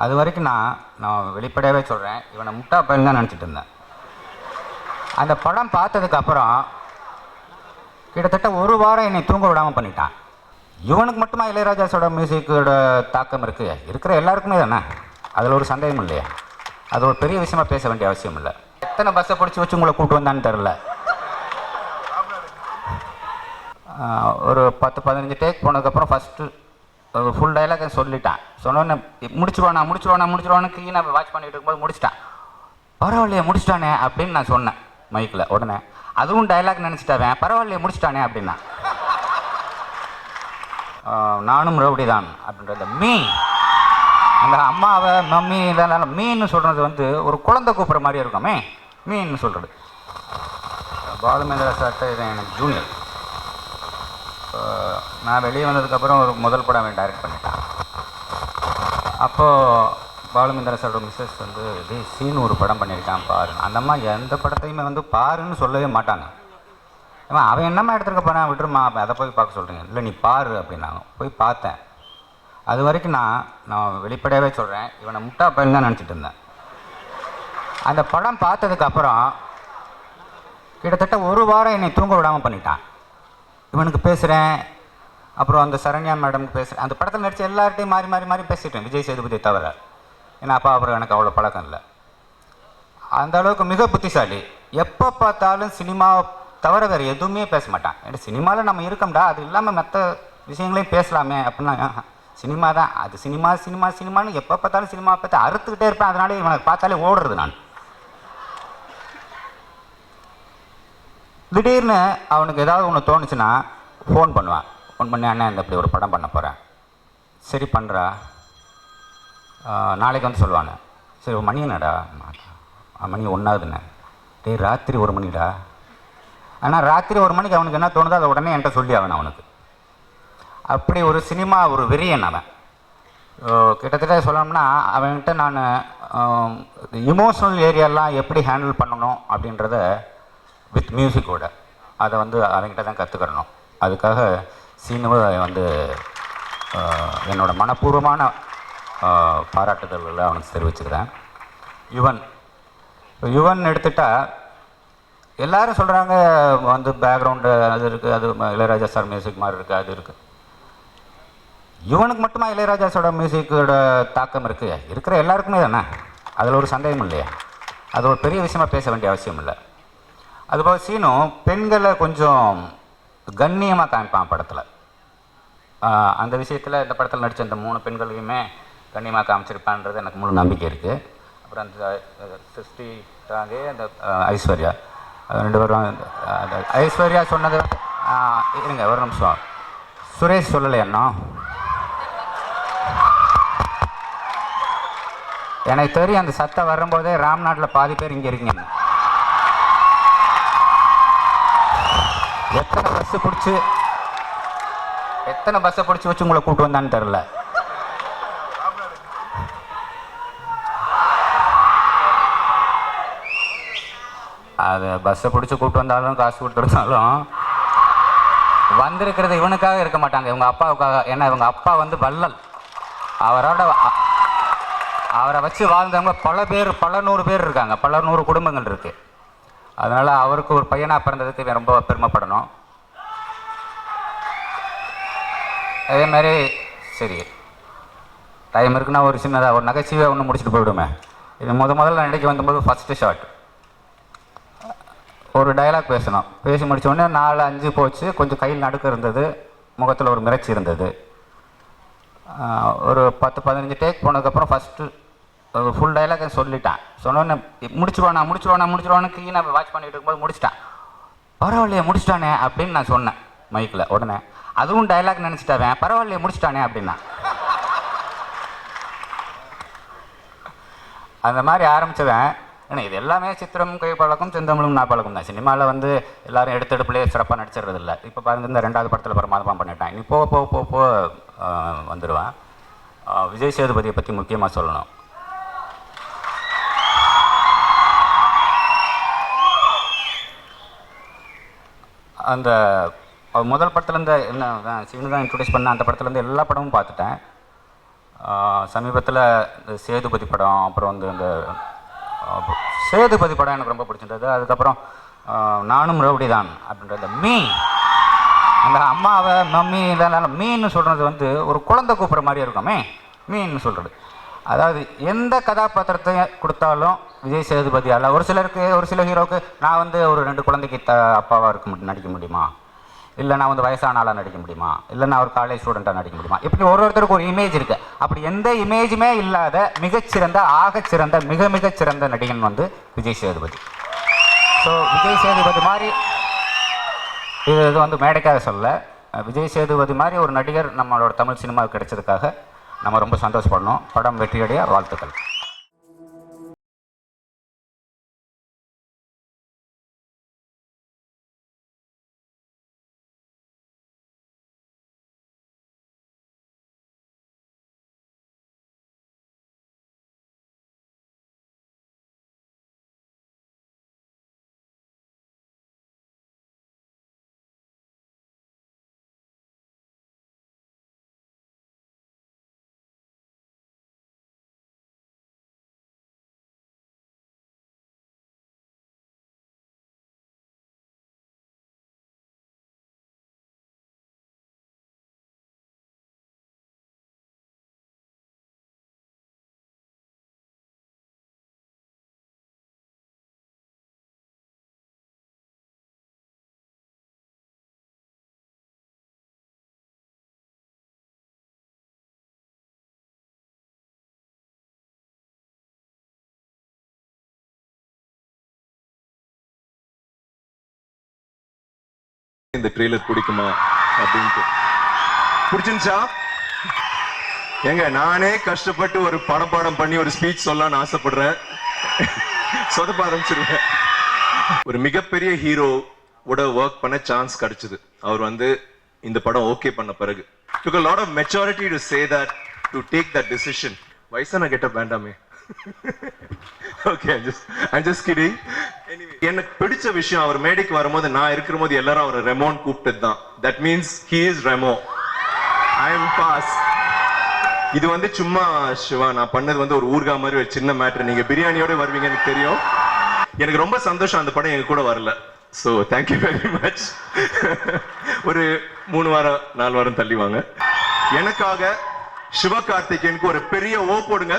அது வரைக்கும் நான் வெளிப்படையாகவே சொல்கிறேன், இவனை முட்டா பையன் தான் நினச்சிட்டு இருந்தேன். அந்த படம் பார்த்ததுக்கப்புறம் கிட்டத்தட்ட ஒரு வாரம் என்னை தூங்க விடாமல் பண்ணிட்டான். இவனுக்கு மட்டுமா இளையராஜாஸோட மியூசிக்கோட தாக்கம் இருக்குது? இருக்கிற எல்லாருக்குமே தானே, அதில் ஒரு சந்தேகம் இல்லையா? அது ஒரு பெரிய விஷயமா பேச வேண்டிய அவசியம் இல்லை. எத்தனை பஸ்ஸை பிடிச்சி வச்சு உங்களை கூப்பிட்டு வந்தான்னு தெரில. ஒரு 10-15 டேக் போனதுக்கப்புறம் ஃபஸ்ட்டு ஃபுல் டைலாக சொல்லிட்டான். சொன்னோன்னே முடிச்சிருவானு க்ளீனாக வாட்ச் பண்ணிட்டு இருக்கும்போது முடிச்சிட்டான். பரவாயில்லையே முடிச்சிட்டானே அப்படின்னு நான் சொன்னேன் மைக்கில். உடனே அதுவும் டைலாக் நினச்சிட்டாவேன், பரவாயில்லையே முடிச்சிட்டானே அப்படின்னா. நானும் ரவுடி தான் அப்படின்றது மீ, அந்த அம்மாவை மம்மி இதெல்லாம் மீன்னு சொல்கிறது வந்து ஒரு குழந்தை கூப்பிட்ற மாதிரி இருக்குமே, மீன்னு சொல்கிறது. பாலுமேந்திரா சார்ட்ட இது எனக்கு ஜூனியர். நான் வெளியே வந்ததுக்கப்புறம் ஒரு முதல் படம் அவன் டைரக்ட் பண்ணிட்டான். அப்போது பாலுமேந்திரா சாரோட மிஸ்ஸஸ் வந்து இதே சீன் ஒரு படம் பண்ணியிருக்கான் பாரு. அந்த அம்மா எந்த படத்தையுமே வந்து பாருன்னு சொல்லவே மாட்டாங்க. அவன் என்னம்மா எடுத்துருக்க போகிறான், விட்டுருமா அதை போய் பார்க்க சொல்கிறீங்க. இல்லை நீ பாரு அப்படின்னாங்க. போய் பார்த்தேன். அது வரைக்கும் நான் வெளிப்படையாகவே சொல்கிறேன், இவனை முட்டா பையன் தான் நினச்சிட்டு இருந்தேன். அந்த படம் பார்த்ததுக்கப்புறம் கிட்டத்தட்ட ஒரு வாரம் என்னை தூங்க விடாமல் பண்ணிட்டான். இவனுக்கு பேசுகிறேன், அப்புறம் அந்த சரண்யா மேடம்க்கு பேசுகிறேன். அந்த படத்தில் நடித்த எல்லார்ட்டையும் மாறி மாறி மாறி பேசிட்டேன், விஜய் சேதுபதியை தவிர. ஏன்னா அப்பா அப்புறம் எனக்கு அவ்வளோ பழக்கம் இல்லை. அந்த அளவுக்கு மிக புத்திசாலி. எப்போ பார்த்தாலும் சினிமாவை தவிர வேறு எதுவுமே பேச மாட்டான். ஏன்னா சினிமாவில் நம்ம இருக்கோம்டா, அது இல்லாமல் மற்ற விஷயங்களையும் பேசலாமே அப்படின்னா, சினிமா தான் அது, சினிமான்னு எப்போ பார்த்தாலும் சினிமாவை பார்த்து அறுத்துக்கிட்டே இருப்பேன். அதனால இவனுக்கு பார்த்தாலே ஓடுறது. நான் திடீர்னு அவனுக்கு ஏதாவது ஒன்று தோணுச்சுன்னா ஃபோன் பண்ணுவான். ஃபோன் பண்ணி அண்ணன் இந்த இப்படி ஒரு படம் பண்ண போகிறேன். சரி பண்ணுறா, நாளைக்கு வந்து சொல்லுவாங்க. சரி மணி என்னடா? மணி 1ஆகுதுண்ணே. டேய் ராத்திரி 1 மணிடா. ஆனால் ராத்திரி 1 மணிக்கு அவனுக்கு என்ன தோணுதோ அதை உடனே என்கிட்ட சொல்லி ஆகணும் அவனுக்கு. அப்படி ஒரு சினிமா ஒரு வெறியன் அவன். கிட்டத்தட்ட சொல்லணும்னா அவன்கிட்ட நான் இமோஷ்னல் ஏரியாலாம் எப்படி ஹேண்டில் பண்ணணும் அப்படின்றத வித் மியூசிக்கோட அதை வந்து அவங்ககிட்ட தான் கற்றுக்கிறணும். அதுக்காக சீனுவை வந்து என்னோடய மனப்பூர்வமான பாராட்டுதல்களை அவனுக்கு தெரிவிச்சுக்கிறேன். யுவன் எடுத்துட்டால் எல்லோரும் சொல்கிறாங்க வந்து பேக்ரவுண்டு அது இருக்குது, அது இளையராஜா சார் மியூசிக் மாதிரி இருக்குது, அது இருக்குது. யுவனுக்கு மட்டுமா இளையராஜாஸோட மியூசிக்கோட தாக்கம் இருக்குது? இருக்கிற எல்லாருக்குமே தானே, அதில் ஒரு சந்தேகம் இல்லையா? அது ஒரு பெரிய விஷயமா பேச வேண்டிய அவசியம் இல்லை. அதுபோல் சீனும் பெண்களை கொஞ்சம் கண்ணியமாக காமிப்பான் படத்தில். அந்த விஷயத்தில் இந்த படத்தில் நடித்த அந்த 3 பெண்களையுமே கண்ணியமாக காமிச்சிருப்பான்றது எனக்கு முழு நம்பிக்கை இருக்குது. அப்புறம் அந்த சிருஷ்டி தாங்கே அந்த ஐஸ்வர்யா 2 பேரும். அந்த ஐஸ்வர்யா சொன்னது இருங்க ஒரு நிமிஷம், சுரேஷ் சொல்லலை இன்னும். எனக்கு தெரியும் அந்த சத்தம் வரும்போதே ராம்நாட்டில் பாதி பேர் இங்கே இருக்கீங்க. எத்தனை பஸ்ஸை பிடிச்சி வச்சு உங்களை கூப்பிட்டு வந்தான்னு தெரில. அது பஸ்ஸை பிடிச்சி கூப்பிட்டு வந்தாலும் காசு கொடுத்துருந்தாலும் வந்திருக்கிறது இவனுக்காக இருக்க மாட்டாங்க, இவங்க அப்பாவுக்காக. ஏன்னா இவங்க அப்பா வந்து வள்ளல். அவரை வச்சு வாழ்ந்தவங்க பல 100 பேர் இருக்காங்க, பல 100 குடும்பங்கள் இருக்குது. அதனால் அவருக்கு ஒரு பையனாக பிறந்ததுக்கு ரொம்ப பெருமைப்படணும். அதே மாதிரி சரி டைம் இருக்குன்னா ஒரு சின்னதாக ஒரு நகைச்சுவையாக ஒன்று முடிச்சுட்டு போய்விடுமே. இது முதல்ல நடிக்க வந்தபோது ஃபஸ்ட்டு ஷாட் ஒரு டைலாக் பேசணும். பேசி முடித்தோடனே 4-5 போச்சு. கொஞ்சம் கையில் நடுக்க இருந்தது, முகத்தில் ஒரு மிரட்சி இருந்தது. ஒரு 10-15 டேக் போனதுக்கப்புறம் ஃபஸ்ட்டு ஃபுல் டைலாக சொல்லிட்டான். சொன்னோன்னே முடிச்சிருவானு க்ளீனாக வாட்ச் பண்ணிட்டு இருக்கும்போது முடிச்சிட்டான். பரவாயில்லையே முடிச்சிட்டானே அப்படின்னு நான் சொன்னேன் மைக்கில். உடனே அதுவும் டைலாக் நினச்சிட்டாவேன், பரவாயில்லையே முடிச்சிட்டானே அப்படின்னா. அந்த மாதிரி ஆரம்பித்தவன். ஏன்னா இது எல்லாமே சித்திரம் கை பழக்கம் செந்தமிழும் நாப்பழக்கம் தான். சினிமாவில் வந்து எல்லோரும் எடுத்தெடுப்புலேயே சிறப்பாக நடிச்சிடுறது இல்லை. இப்போ பாருங்க இந்த 2வது படத்தில் பிரமாதமாக பண்ணிட்டான். இனி போக வந்துடுவான். விஜய் சேதுபதியை பற்றி முக்கியமாக சொல்லணும். அந்த முதல் படத்துலேருந்து என்ன சீனு தான் இன்ட்ரடியூஸ் பண்ண, அந்த படத்துலேருந்து எல்லா படமும் பார்த்துட்டேன். சமீபத்தில் இந்த சேதுபதி படம், அப்புறம் வந்து இந்த சேதுபதி படம் எனக்கு ரொம்ப பிடிச்சிருந்தது. அதுக்கப்புறம் நானும் ரவுடி தான் அப்படின்ற அந்த அந்த அம்மாவை மம்மி இதெல்லாம் மீன்னு சொல்கிறது வந்து ஒரு குழந்தை கூப்பிட்ற மாதிரி இருக்குமே, மீன்னு சொல்கிறது. அதாவது எந்த கதாபாத்திரத்தை கொடுத்தாலும் விஜய் சேதுபதியால் ஒரு சில ஹீரோவுக்கு நான் வந்து ஒரு 2 குழந்தைக்கு அப்பாவாக நடிக்க முடியுமா, இல்லை நான் வந்து வயசான ஆளாக நடிக்க முடியுமா, இல்லை நான் ஒரு காலேஜ் ஸ்டூடெண்ட்டாக நடிக்க முடியுமா, இப்படி ஒருத்தருக்கு ஒரு இமேஜ் இருக்குது. அப்படி எந்த இமேஜுமே இல்லாத மிகச்சிறந்த ஆகச்சிறந்த மிகச்சிறந்த நடிகன் வந்து விஜய் சேதுபதி. ஸோ விஜய் சேதுபதி மாதிரி இது வந்து மேடைக்காக சொல்ல, விஜய் சேதுபதி மாதிரி ஒரு நடிகர் நம்மளோட தமிழ் சினிமாவுக்கு கிடைச்சதுக்காக நம்ம ரொம்ப சந்தோஷப்படணும். படம் வெற்றியடைய வாழ்த்துக்கள். இந்த ட்ரெய்லர் பிடிக்குமா அப்படின்ட்டு பிடிச்சிருந்துச்சா? ஏங்க நானே கஷ்டப்பட்டு ஒரு படம் பண்ணி ஒரு ஸ்பீச் சொல்லலாம்னு ஆசைப்படுறேன். சொதப்ப ஆரம்பிச்சிருவேன். ஒரு மிகப்பெரிய ஹீரோவோட ஒர்க் பண்ண சான்ஸ் கிடைச்சது. அவர் வந்து இந்த படம் ஓகே பண்ண பிறகு took a lot of maturity to say that, to take that decision. வயசான கெட்டப் வேண்டாமே. Okay, I'm just kidding. Anyway, எனக்கு பிடிச்ச விஷயம் அவர் மேடைக்கு வரும்போது நான் இருக்கிற போது எல்லாரும் அவரை ரெமோன் கூப்பிட்டது தான். That means he is Remo. I am pass. இது வந்து சும்மா சிவா நான் பண்ணது வந்து ஒரு ஊர்கா மாதிரி ஒரு சின்ன மேட்டர். நீங்க பிரியாணியோட வருவீங்க எனக்கு தெரியும். எனக்கு ரொம்ப சந்தோஷம் அந்த படம் எங்க கூட வரல. So thank you very much. ஒரு 3 வாரம் 4 வாரம் தள்ளி வாங்க. எனக்காக சிவகார்த்திகேயனுக்கு ஒரு பெரிய ஓ போடுங்க.